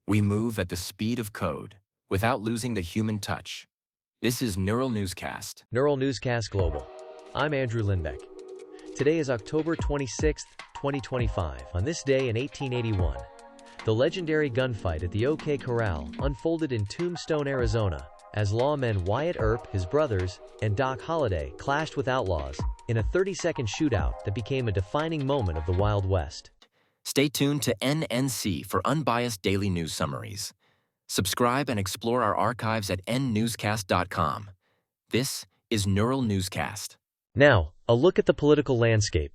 We move at the speed of code, without losing the human touch. This is Neural Newscast. Neural Newscast Global. I'm Andrew Lindbeck. Today is October 26, 2025. On this day in 1881, the legendary gunfight at the OK Corral unfolded in Tombstone, Arizona, as lawmen Wyatt Earp, his brothers, and Doc Holliday clashed with outlaws in a 30-second shootout that became a defining moment of the Wild West. Stay tuned to NNC for unbiased daily news summaries. Subscribe and explore our archives at nnewscast.com. This is Neural Newscast. Now, a look at the political landscape.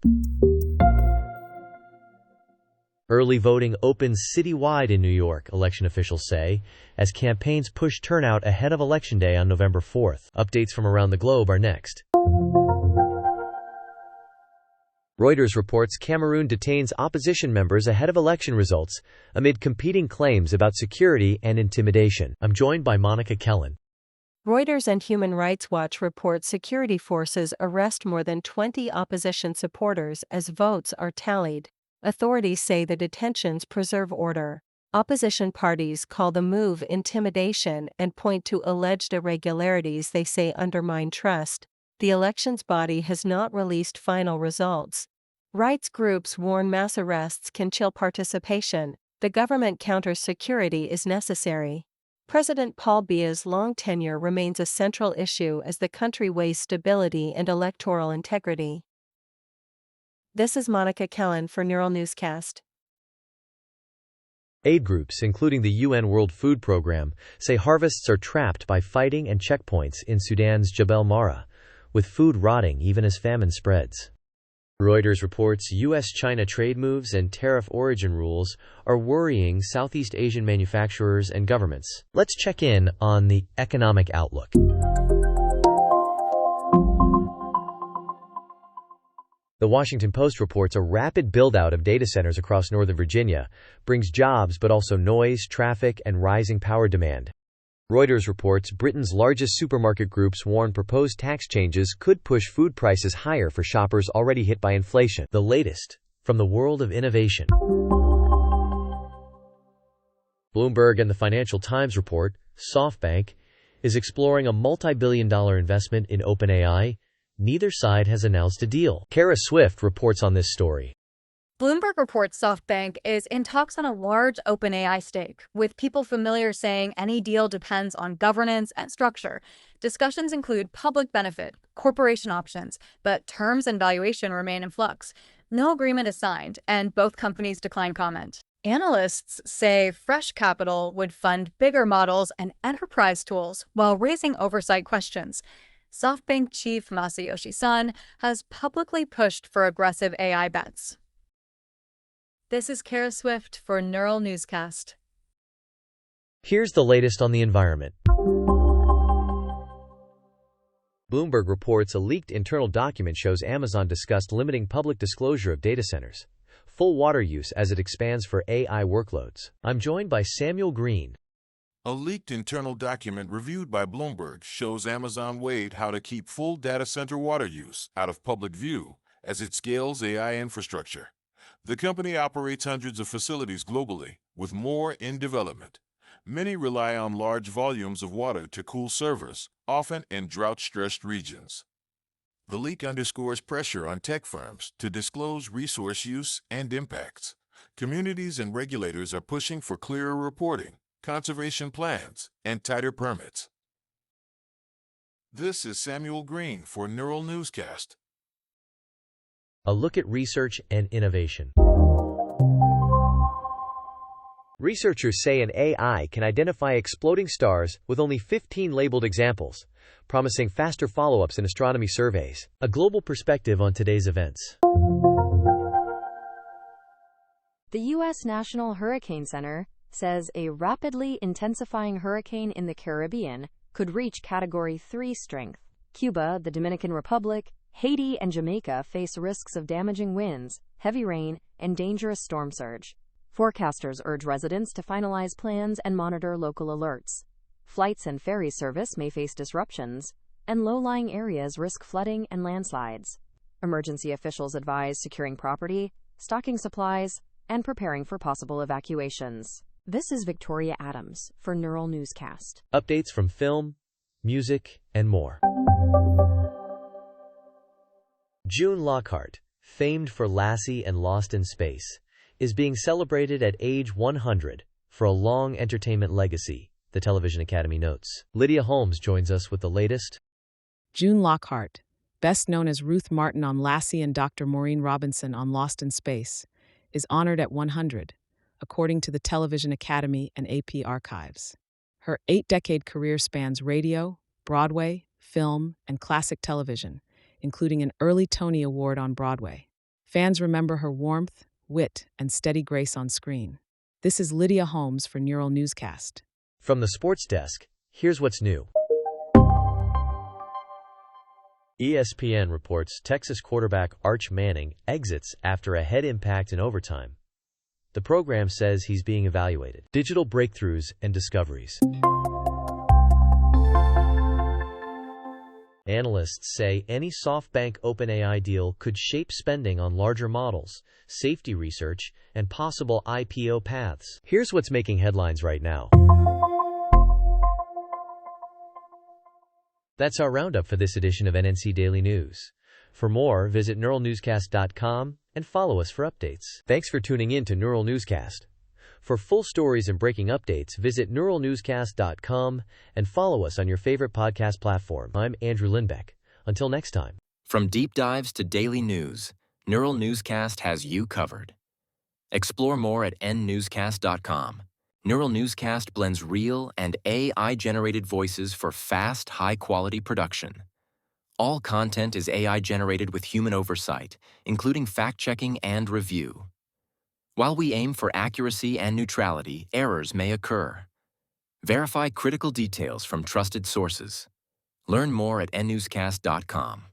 Early voting opens citywide in New York, election officials say, as campaigns push turnout ahead of Election Day on November 4th. Updates from around the globe are next. Reuters reports Cameroon detains opposition members ahead of election results amid competing claims about security and intimidation. I'm joined by Monica Kellen. Reuters and Human Rights Watch report security forces arrest more than 20 opposition supporters as votes are tallied. Authorities say the detentions preserve order. Opposition parties call the move intimidation and point to alleged irregularities they say undermine trust. The elections body has not released final results. Rights groups warn mass arrests can chill participation. The government counters security is necessary. President Paul Biya's long tenure remains a central issue as the country weighs stability and electoral integrity. This is Monica Kellen for Neural Newscast. Aid groups, including the UN World Food Programme, say harvests are trapped by fighting and checkpoints in Sudan's Jebel Mara, with food rotting even as famine spreads. Reuters reports U.S. China trade moves and tariff origin rules are worrying Southeast Asian manufacturers and governments. Let's check in on the economic outlook. The Washington Post reports a rapid build-out of data centers across Northern Virginia brings jobs but also noise, traffic, and rising power demand. Reuters reports Britain's largest supermarket groups warn proposed tax changes could push food prices higher for shoppers already hit by inflation. The latest from the world of innovation. Bloomberg and the Financial Times report SoftBank is exploring a multi-billion-dollar investment in OpenAI. Neither side has announced a deal. Kara Swift reports on this story. Bloomberg reports SoftBank is in talks on a large OpenAI stake, with people familiar saying any deal depends on governance and structure. Discussions include public benefit, corporation options, but terms and valuation remain in flux. No agreement is signed, and both companies decline comment. Analysts say fresh capital would fund bigger models and enterprise tools while raising oversight questions. SoftBank chief Masayoshi Son has publicly pushed for aggressive AI bets. This is Kara Swift for Neural Newscast. Here's the latest on the environment. Bloomberg reports a leaked internal document shows Amazon discussed limiting public disclosure of data centers' full water use as it expands for AI workloads. I'm joined by Samuel Green. A leaked internal document reviewed by Bloomberg shows Amazon weighed how to keep full data center water use out of public view as it scales AI infrastructure. The company operates hundreds of facilities globally, with more in development. Many rely on large volumes of water to cool servers, often in drought-stressed regions. The leak underscores pressure on tech firms to disclose resource use and impacts. Communities and regulators are pushing for clearer reporting, conservation plans, and tighter permits. This is Samuel Green for Neural Newscast. A look at research and innovation. Researchers say an AI can identify exploding stars with only 15 labeled examples, promising faster follow-ups in astronomy surveys. A global perspective on today's events. The U.S. National Hurricane Center says a rapidly intensifying hurricane in the Caribbean could reach Category 3 strength. Cuba, the Dominican Republic, Haiti, and Jamaica face risks of damaging winds, heavy rain, and dangerous storm surge. Forecasters urge residents to finalize plans and monitor local alerts. Flights and ferry service may face disruptions, and low-lying areas risk flooding and landslides. Emergency officials advise securing property, stocking supplies, and preparing for possible evacuations. This is Victoria Adams for Neural Newscast. Updates from film, music, and more. June Lockhart, famed for Lassie and Lost in Space, is being celebrated at age 100 for a long entertainment legacy, the Television Academy notes. Lydia Holmes joins us with the latest. June Lockhart, best known as Ruth Martin on Lassie and Dr. Maureen Robinson on Lost in Space, is honored at 100, according to the Television Academy and AP archives. Her 8-decade career spans radio, Broadway, film, and classic television, including an early Tony Award on Broadway. Fans remember her warmth, wit, and steady grace on screen. This is Lydia Holmes for Neural Newscast. From the sports desk, here's what's new. ESPN reports Texas quarterback Arch Manning exits after a head impact in overtime. The program says he's being evaluated. Digital breakthroughs and discoveries. Analysts say any SoftBank OpenAI deal could shape spending on larger models, safety research, and possible IPO paths. Here's what's making headlines right now. That's our roundup for this edition of NNC Daily News. For more, visit neuralnewscast.com and follow us for updates. Thanks for tuning in to Neural Newscast. For full stories and breaking updates, visit neuralnewscast.com and follow us on your favorite podcast platform. I'm Andrew Lindbeck. Until next time. From deep dives to daily news, Neural Newscast has you covered. Explore more at nnewscast.com. Neural Newscast blends real and AI-generated voices for fast, high-quality production. All content is AI-generated with human oversight, including fact-checking and review. While we aim for accuracy and neutrality, errors may occur. Verify critical details from trusted sources. Learn more at nnewscast.com.